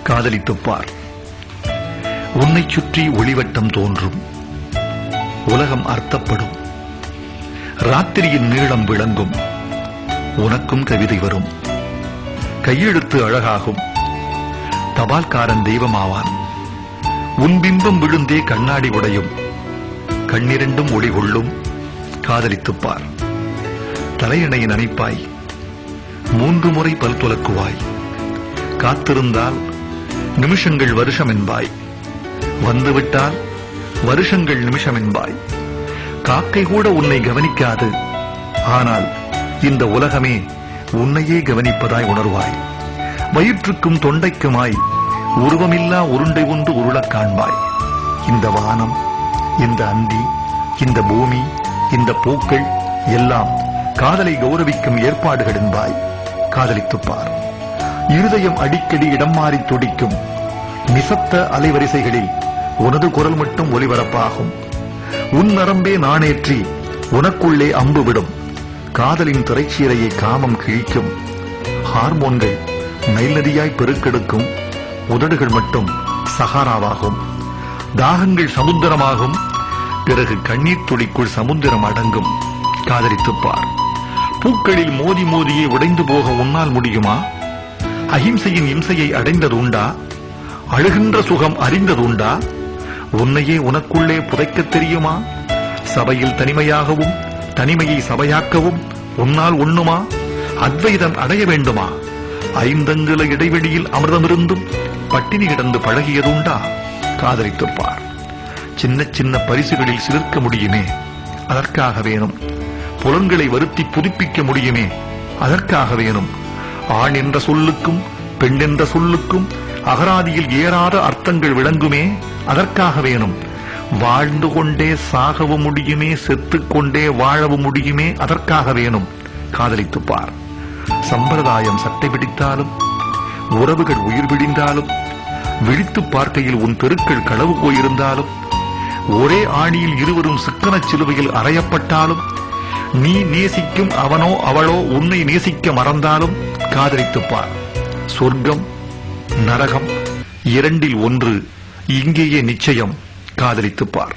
காதலித்துப் பார். உன்னைச் சுற்றி ஒளிவட்டம் தோன்றும். உலகம் அர்த்தப்படும். ராத்திரியின் நீளம் விளங்கும். உனக்கும் கவிதை வரும். கையெழுத்து அழகாகும். தபால்காரன் தெய்வமாவான். உன் பிம்பம் விழுந்தே கண்ணாடி உடையும். கண்ணிரண்டும் ஒளி கொள்ளும். காதலித்துப் பார். தலையணையை நனைப்பாய். 3 முறை பல் துலக்குவாய். காத்திருந்தால் நிமிஷங்கள் வருஷம் என்பாய். வந்துவிட்டால் வருஷங்கள் நிமிஷம் என்பாய். காக்கை கூட உன்னை கவனிக்காது. ஆனால் இந்த உலகமே உன்னையே கவனிப்பதாய் உணர்வாய். வயிற்றுக்கும் தொண்டைக்குமாய் உருவமில்லா உருண்டை ஒன்று உருளக் காண்பாய். இந்த வானம், இந்த அந்தி, இந்த பூமி, இந்த பூக்கள் எல்லாம் காதலை கௌரவிக்கும் ஏற்பாடுகள் என்பாய். காதலித்துப் பார். இருதயம் அடிக்கடி இடம் மாறி துடிக்கும். நிசப்த அலைவரிசைகளில் உனது குரல் மட்டும் ஒலிபரப்பாகும். உன் நரம்பே நாணேற்றி உனக்குள்ளே அம்பு விடும். காதலின் திரைச்சீரையை காமம் கிழிக்கும். ஹார்மோன்கள் நைல் நதியாய் பெருக்கெடுக்கும். உதடுகள் மட்டும் சஹாராவாகும். தாகங்கள் சமுத்திரமாகும். பிறகு கண்ணீர் துளிக்குள் சமுத்திரம் அடங்கும். காதலித்துப் பார். பூக்களில் மோதி மோதியே உடைந்து போக உன்னால் முடியுமா? அஹிம்சையின் இம்சையை அடைந்தது உண்டா? அழுகின்ற சுகம் அறிந்ததுண்டா? உன்னையே உனக்குள்ளே புதைக்கத் தெரியுமா? சபையில் தனிமையாகவும் தனிமையை சபையாக்கவும் உன்னால் உண்ணுமா? அத்வைதம் அடைய வேண்டுமா? 5 அங்குல இடைவெளியில் அமிர்தமிருந்தும் பட்டினி கிடந்து பழகியதுண்டா? காதலித்துப் பார். சின்ன சின்ன பரிசுகளில் சிலிர்க்க முடியுமே, அதற்காக வேணும். புலன்களை வருத்தி புதுப்பிக்க முடியுமே, அதற்காக வேணும். ஆண் என்ற சொல்லுக்கும் பெண் என்ற சொல்லுக்கும் அகராதியில் ஏறாத அர்த்தங்கள் விளங்குமே, அதற்காக வேணும். வாழ்ந்து கொண்டே சாகவும் முடியுமே, செத்துக்கொண்டே வாழவும் முடியுமே, அதற்காக வேணும். காதலித்துப் பார். சம்பிரதாயம் சட்டை பிடித்தாலும் உறவுகள் உயிர் பிடிந்தாலும் விழித்து பார்க்கையில் உன் தெருக்கள் களவு போயிருந்தாலும் ஒரே ஆணியில் இருவரும் சிக்கனச் சிலுவையில் அறையப்பட்டாலும் நீ நேசிக்கும் அவனோ அவளோ உன்னை நேசிக்க மறந்தாலும் காதலித்துப் பார். சொர்க்கம் நரகம் 2இல் 1 இங்கேயே நிச்சயம். காதலித்துப் பார்.